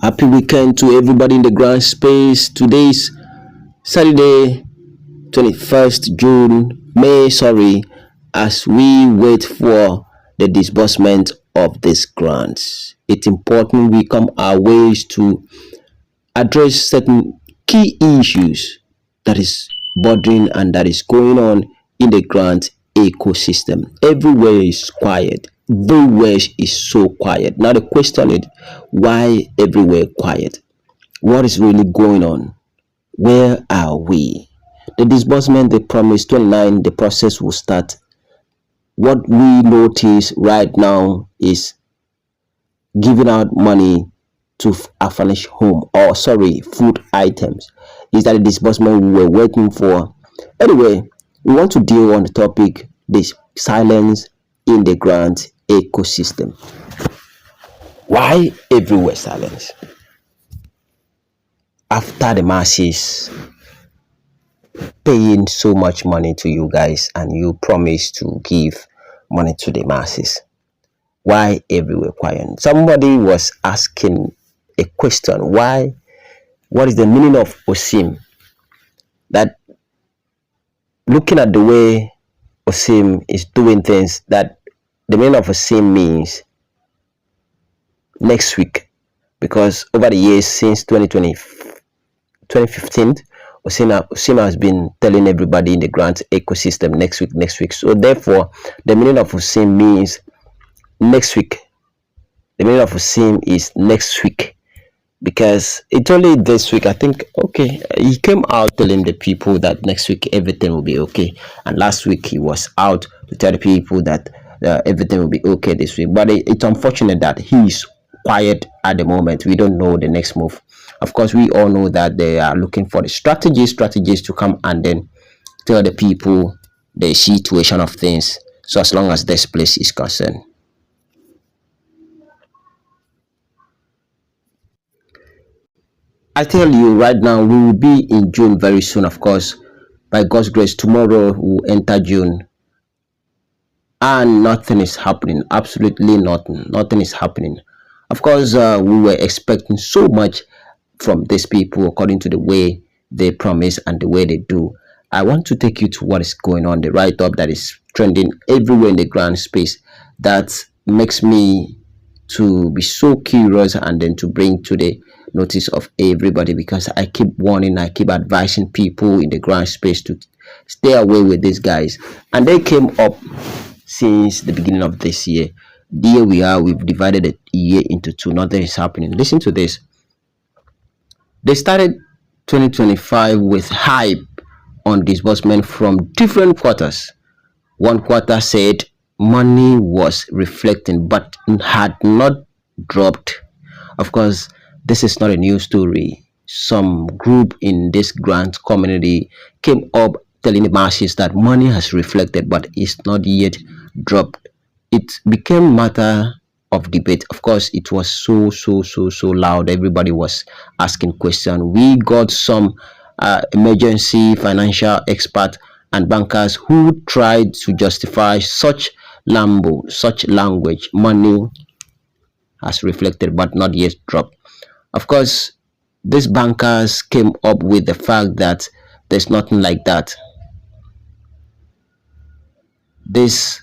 Happy weekend to everybody in the grand space. Today's Saturday, 21st June, May, sorry, as we wait for the disbursement of these grants. It's important we come our ways to address certain key issues that is bothering and that is going on in the grant ecosystem. Everywhere is quiet. Everywhere is so quiet. Now the question is, why everywhere quiet? What is really going on? Where are we? The disbursement they promised 29, the process will start. What we notice right now is giving out money to a furnished home, or sorry, food items. Is that the disbursement we were waiting for? Anyway, we want to deal on the topic, this silence in the grant ecosystem. Why everywhere silence? After the masses paying so much money to you guys and you promise to give money to the masses, why everywhere quiet? Somebody was asking a question, why, what is the meaning of osim? That looking at the way osim is doing things, that the meaning of osim means next week, because over the years since 2020, 2015, Osima has been telling everybody in the grant ecosystem next week, next week. So therefore, the meaning of Osim means next week. The meaning of Osim is next week, because it's only this week. I think, okay, he came out telling the people that next week everything will be okay, and last week he was out to tell the people that everything will be okay this week. But it's unfortunate that he's quiet at the moment. We don't know the next move. Of course, we all know that they are looking for the strategies to come and then tell the people the situation of things. So as long as this place is concerned, I tell you right now, we will be in June very soon. Of course, by God's grace, tomorrow we'll enter June, and nothing is happening. Absolutely nothing. Nothing is happening. Of course, we were expecting so much from these people according to the way they promise and the way they do. I want to take you to what is going on, the write up that is trending everywhere in the ground space, that makes me to be so curious and then to bring to the notice of everybody, because I keep warning, I keep advising people in the ground space to stay away with these guys. And they came up since the beginning of this year. Here we are, we've divided the year into two, nothing is happening. Listen to this. They started 2025 with hype on disbursement from different quarters. One quarter said money was reflecting but had not dropped. Of course, this is not a new story. Some group in this grant community came up telling the masses that money has reflected but is not yet dropped. It became matter of debate. Of course, it was so loud. Everybody was asking questions. We got some emergency financial expert and bankers who tried to justify such lambo, such language. Money has reflected but not yet dropped. Of course, these bankers came up with the fact that there's nothing like that. This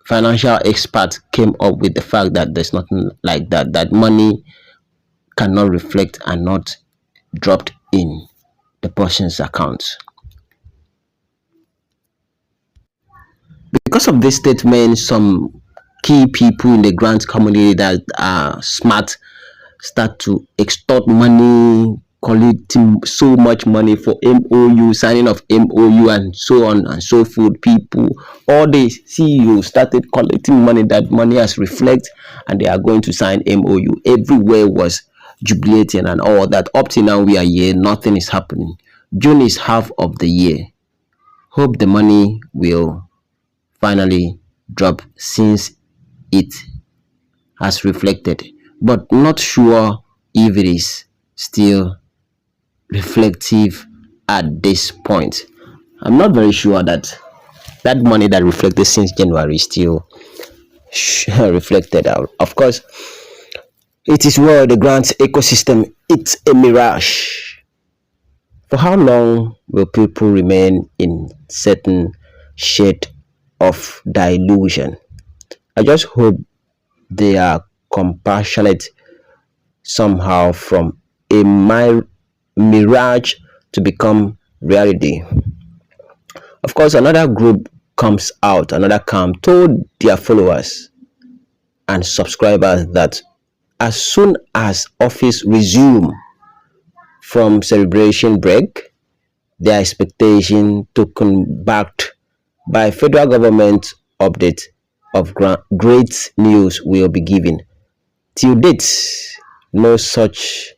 financial expert came up with the fact that there's nothing like that, that money cannot reflect and not dropped in the person's accounts. Because of this statement, some key people in the grant community that are smart start to extort money, collecting so much money for MOU, signing of MOU, and so on and so forth. People, all the CEOs started collecting money, that money has reflect, and they are going to sign MOU. Everywhere was jubilating and all that. Up till now, we are here, nothing is happening. June is half of the year. Hope the money will finally drop since it has reflected, but not sure if it is still reflective at this point. I'm not very sure that that money that reflected since January is still reflected out. Of course, It is well, the grant ecosystem, it's a mirage. For how long will people remain in certain shade of delusion? I just hope they are compassionate somehow from a mirage to become reality. Of course, another group comes out, another camp told their followers and subscribers that as soon as office resume from celebration break, their expectation token backed by federal government update of great news will be given. Till date, no such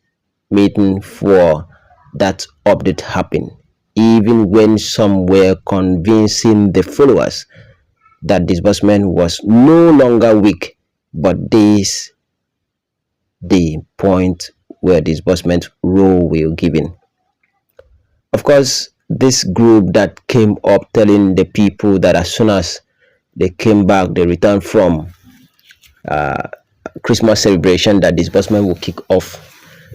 meeting for that update happened, even when some were convincing the followers that disbursement was no longer weak, but days the point where disbursement role will given. Of course, this group that came up telling the people that as soon as they came back, they returned from Christmas celebration, that disbursement will kick off.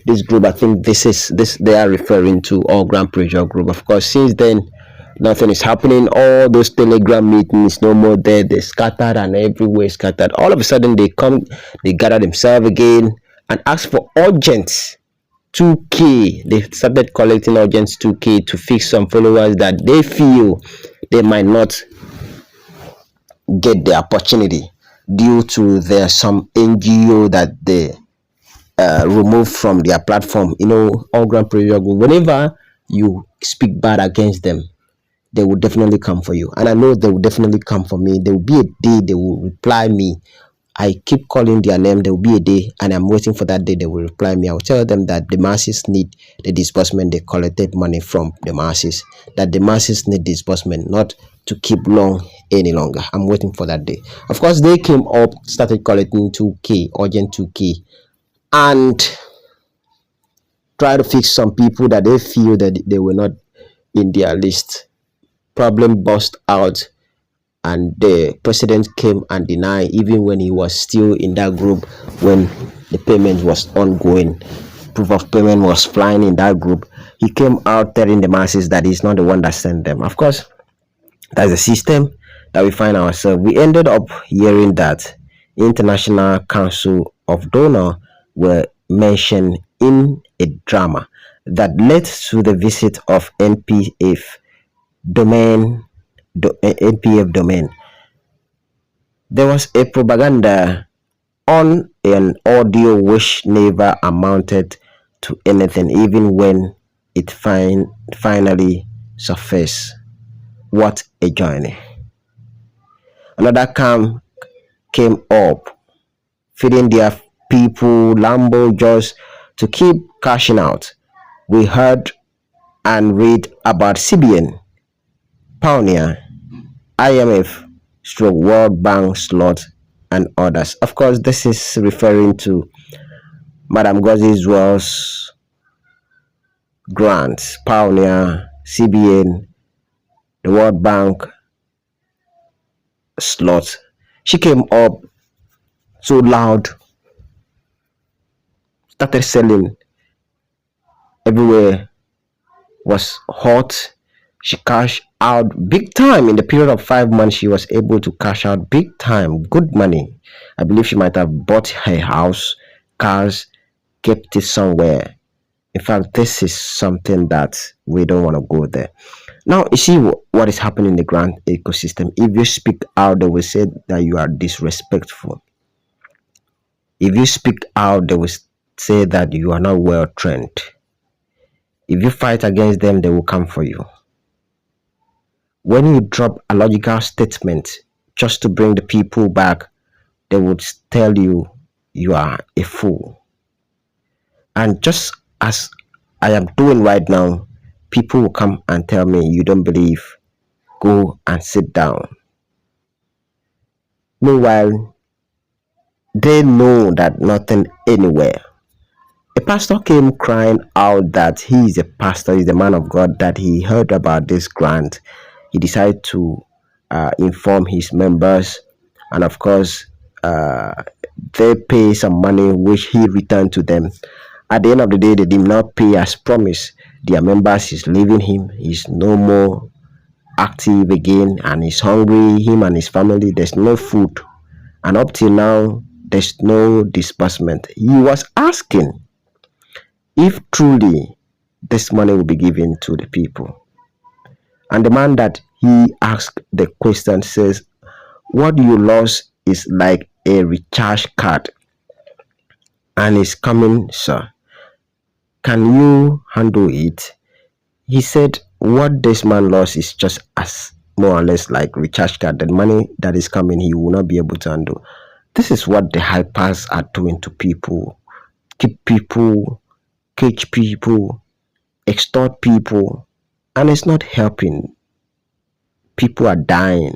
This group, I think this they are referring to all Grand Pressure group. Of course, since then, nothing is happening. All those Telegram meetings, no more there. They scattered and everywhere scattered. All of a sudden, they come, they gather themselves again and ask for urgent 2K. They started collecting urgent 2K to fix some followers that they feel they might not get the opportunity due to their some NGO that they removed from their platform. You know, all Grand Pressure Group, whenever you speak bad against them, they will definitely come for you. And I know they will definitely come for me. There will be a day they will reply me. I keep calling their name. There will be a day, and I'm waiting for that day they will reply me. I will tell them that the masses need the disbursement. They collected money from the masses. That the masses need disbursement, not to keep long any longer. I'm waiting for that day. Of course, they came up, started collecting 2K, urgent 2K, and try to fix some people that they feel that they were not in their list. Problem burst out, and the president came and denied, even when he was still in that group, when the payment was ongoing, proof of payment was flying in that group. He came out telling the masses that he's not the one that sent them. Of course, that's the system that we find ourselves. We ended up hearing that International Council of Donor were mentioned in a drama that led to the visit of domain NPF domain. There was a propaganda on an audio which never amounted to anything, even when it finally surfaced. What a journey. Another camp came up, feeding their people Lambo just to keep cashing out. We heard and read about CBN, Pioneer, IMF, Stroke World Bank slot, and others. Of course, this is referring to Madam Gozi's Wells grants, Pioneer, CBN, the World Bank slot. She came up so loud, started selling everywhere, was hot. She cashed out big time in the period of 5 months. She was able to cash out big time, good money. I believe she might have bought her house, cars, kept it somewhere. In fact, this is something that we don't want to go there. Now, you see what is happening in the grant ecosystem. If you speak out, they will say that you are disrespectful. If you speak out, they will say that you are not well trained. If you fight against them, they will come for you. When you drop a logical statement just to bring the people back, they would tell you you are a fool. And just as I am doing right now, people will come and tell me you don't believe, go and sit down. Meanwhile, they know that nothing anywhere. A pastor came crying out that he is a pastor, he's a man of God, that he heard about this grant. He decided to inform his members, and of course, They pay some money which he returned to them. At the end of the day, they did not pay as promised. Their members is leaving him. He's no more active again and he's hungry. Him and his family, there's no food. And up till now, there's no disbursement. He was asking if truly this money will be given to the people. And the man that he asked the question says, what you lost is like a recharge card and it's coming, sir. Can you handle it? He said, what this man lost is just as more or less like recharge card. The money that is coming, he will not be able to handle. This is what the hypers are doing to people. Keep people, cage people, extort people, and it's not helping. People are dying.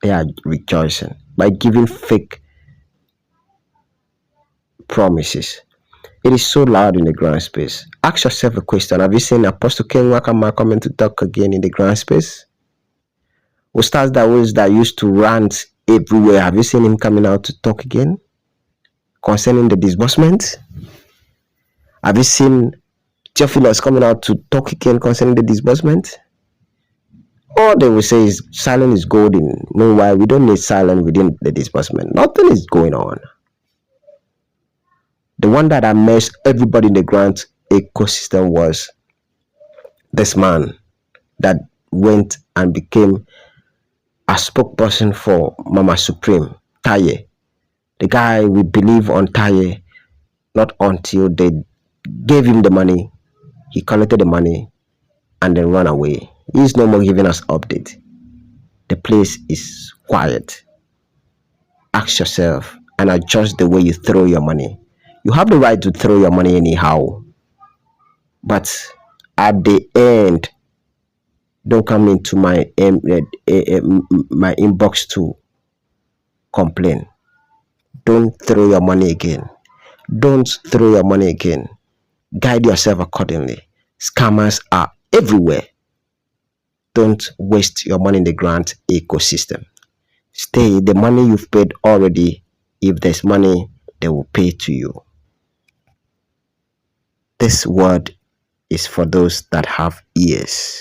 They are rejoicing by giving fake promises. It is so loud in the ground space. Ask yourself a question. Have you seen Apostle King Wakama coming to talk again in the ground space? Ustaz that used to rant everywhere. Have you seen him coming out to talk again concerning the disbursement? Have you seen Theophilus coming out to talk again concerning the disbursement? All they will say is silence is golden. Meanwhile, we don't need silence within the disbursement. Nothing is going on. The one that amazed everybody in the grant ecosystem was this man that went and became a spokesperson for Mama Supreme, Taye. The guy we believe on Taye, not until they gave him the money, he collected the money and then ran away. He's no more giving us update. The place is quiet. Ask yourself and adjust the way you throw your money. You have the right to throw your money anyhow, but at the end, don't come into my inbox to complain. Don't throw your money again. Don't throw your money again. Guide yourself accordingly. Scammers are everywhere. Don't waste your money in the grant ecosystem. Stay the money you've paid already. If there's money, they will pay to you. This word is for those that have ears.